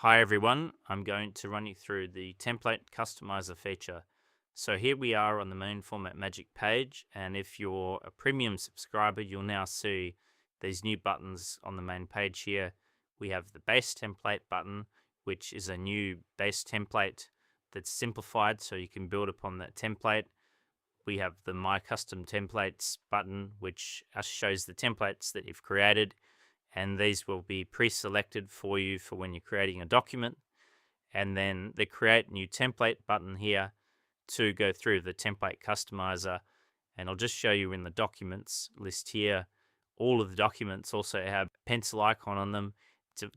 Hi everyone, I'm going to run you through the template customizer feature. So here we are on the main format magic page, and if you're a premium subscriber, you'll now see these new buttons on the main page here. We have the base template button, which is a new base template that's simplified so you can build upon that template. We have the My Custom Templates button, which shows the templates that you've created, and these will be pre-selected for you for when you're creating a document. And then the Create New Template button here to go through the template customizer. And I'll just show you in the documents list here. All of the documents also have a pencil icon on them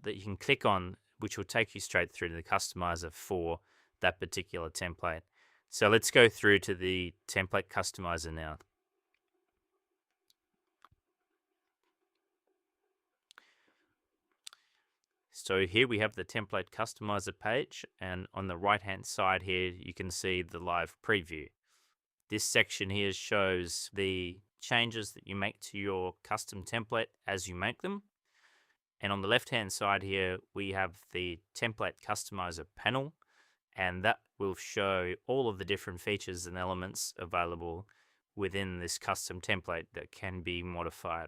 that you can click on, which will take you straight through to the customizer for that particular template. So let's go through to the template customizer now. So here we have the template customizer page, and on the right hand side here you can see the live preview. This section here shows the changes that you make to your custom template as you make them. And on the left hand side here we have the template customizer panel, and that will show all of the different features and elements available within this custom template that can be modified.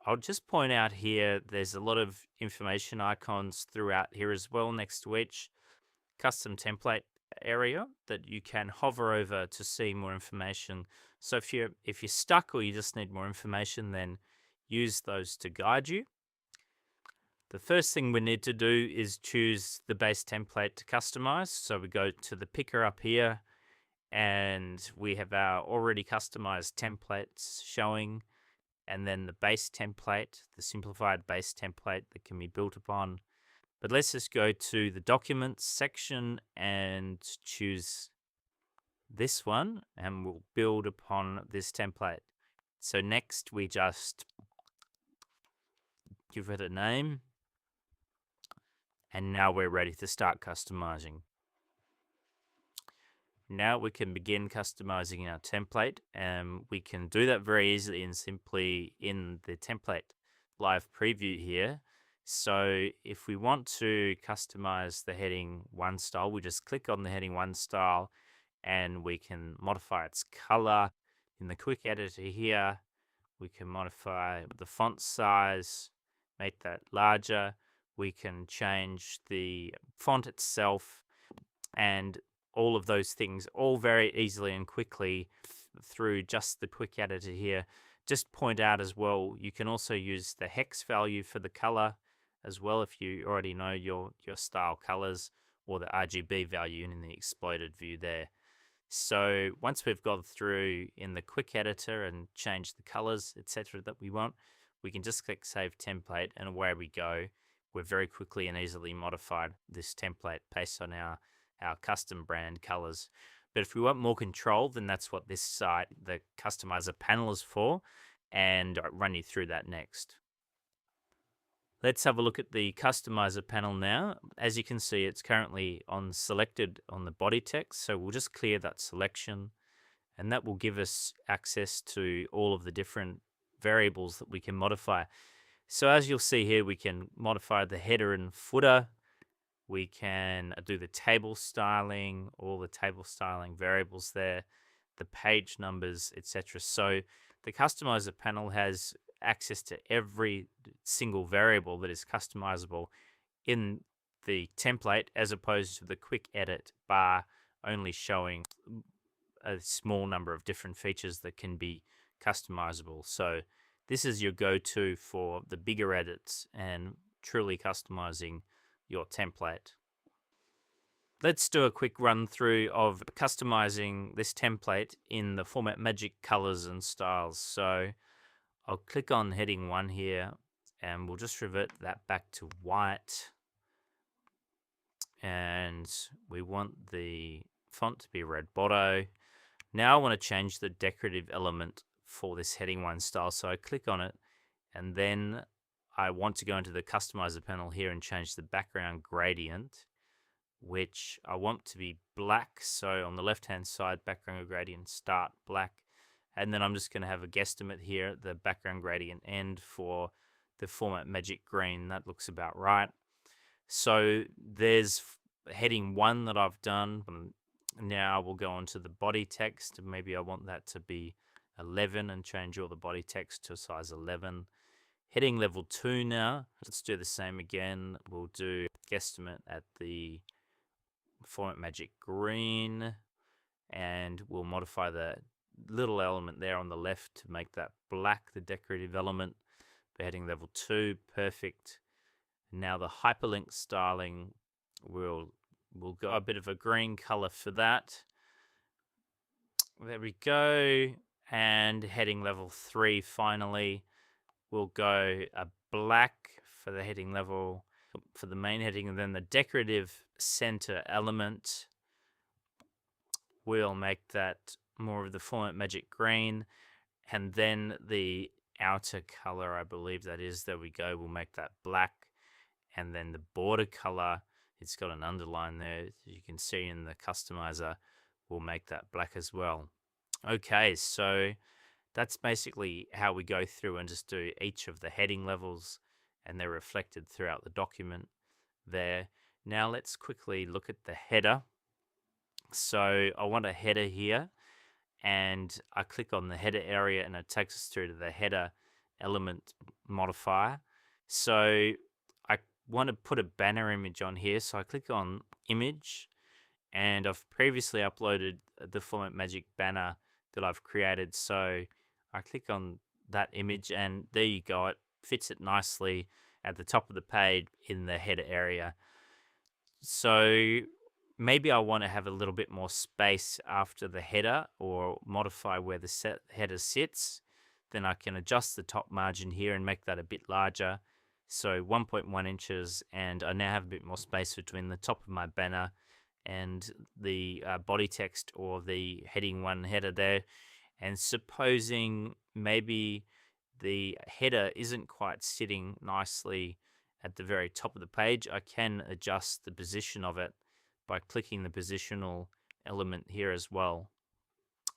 I'll just point out here, there's a lot of information icons throughout here as well, next to each custom template area that you can hover over to see more information. So if you're stuck or you just need more information, then use those to guide you. The first thing we need to do is choose the base template to customize. So we go to the picker up here, and we have our already customized templates showing, and then the base template, the simplified base template that can be built upon. But let's just go to the documents section and choose this one, and we'll build upon this template. So next we just give it a name, and now we're ready to start customizing. Now we can begin customizing our template, and we can do that very easily and simply in the template live preview here. So if we want to customize the heading 1 style, we just click on the heading 1 style and we can modify its color. In the quick editor here, we can modify the font size, make that larger. We can change the font itself, and all of those things all very easily and quickly through just the quick editor here. Just point out as well, you can also use the hex value for the color as well if you already know your style colors, or the RGB value in the exploded view there. So once we've gone through in the quick editor and changed the colors, etc., that we want, we can just click Save Template, and away we go. We've very quickly and easily modified this template based on our custom brand colors. But if we want more control, then that's what this site, the customizer panel, is for, and I'll run you through that next. Let's have a look at the customizer panel now. As you can see, it's currently selected on the body text, so we'll just clear that selection, and that will give us access to all of the different variables that we can modify. So as you'll see here, we can modify the header and footer. We can do the table styling, all the table styling variables there, the page numbers, etc. So the customizer panel has access to every single variable that is customizable in the template, as opposed to the quick edit bar only showing a small number of different features that can be customizable. So this is your go-to for the bigger edits and truly customizing your template. Let's do a quick run through of customizing this template in the format magic colors and styles. So I'll click on heading 1 here, and we'll just revert that back to white, and we want the font to be red botto. Now I want to change the decorative element for this heading 1 style, so I click on it, and then I want to go into the customizer panel here and change the background gradient, which I want to be black. So on the left hand side, background gradient start black, and then I'm just going to have a guesstimate here, the background gradient end for the format magic green. That looks about right. So there's heading 1 that I've done. Now we'll go on to the body text. Maybe I want that to be 11 and change all the body text to size 11. Heading level 2 now. Let's do the same again. We'll do guesstimate at the Format Magic green, and we'll modify the little element there on the left to make that black, the decorative element. For heading level 2, perfect. Now the hyperlink styling, we'll go a bit of a green color for that. There we go. And heading level 3, finally, we'll go a black for the heading level for the main heading, and then the decorative center element, we'll make that more of the Format Magic green, and then the outer color, I believe that is, there we go, we'll make that black. And then the border color, it's got an underline there, as you can see in the customizer, we'll make that black as well. Okay, so that's basically how we go through and just do each of the heading levels, and they're reflected throughout the document there. Now let's quickly look at the header. So I want a header here, and I click on the header area and it takes us through to the header element modifier. So I want to put a banner image on here, so I click on image, and I've previously uploaded the Format Magic banner that I've created, so I click on that image and there you go, it fits it nicely at the top of the page in the header area. So maybe I want to have a little bit more space after the header, or modify where the header sits. Then I can adjust the top margin here and make that a bit larger. So 1.1 inches, and I now have a bit more space between the top of my banner and the body text, or the heading 1 header there. And supposing maybe the header isn't quite sitting nicely at the very top of the page, I can adjust the position of it by clicking the positional element here as well.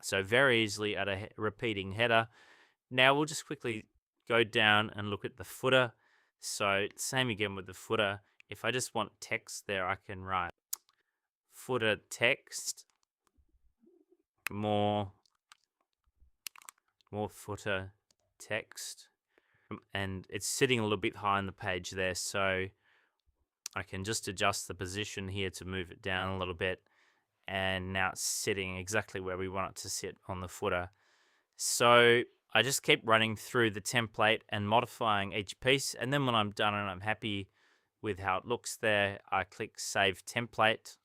So very easily at a repeating header. Now we'll just quickly go down and look at the footer. So same again with the footer. If I just want text there, I can write footer text, more footer text, and it's sitting a little bit high on the page there, so I can just adjust the position here to move it down a little bit, and now it's sitting exactly where we want it to sit on the footer. So I just keep running through the template and modifying each piece, and then when I'm done and I'm happy with how it looks there, I click Save Template,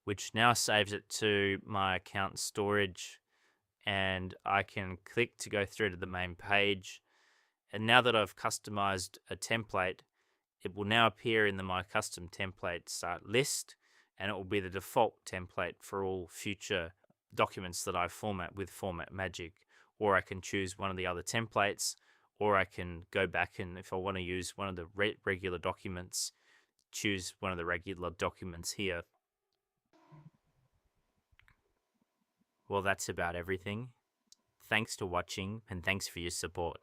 which now saves it to my account storage, and I can click to go through to the main page. And now that I've customized a template, it will now appear in the My Custom Templates list, and it will be the default template for all future documents that I format with Format Magic. Or I can choose one of the other templates, or I can go back and, if I want to use one of the regular documents, choose one of the regular documents here. Well, that's about everything. Thanks for watching, and thanks for your support.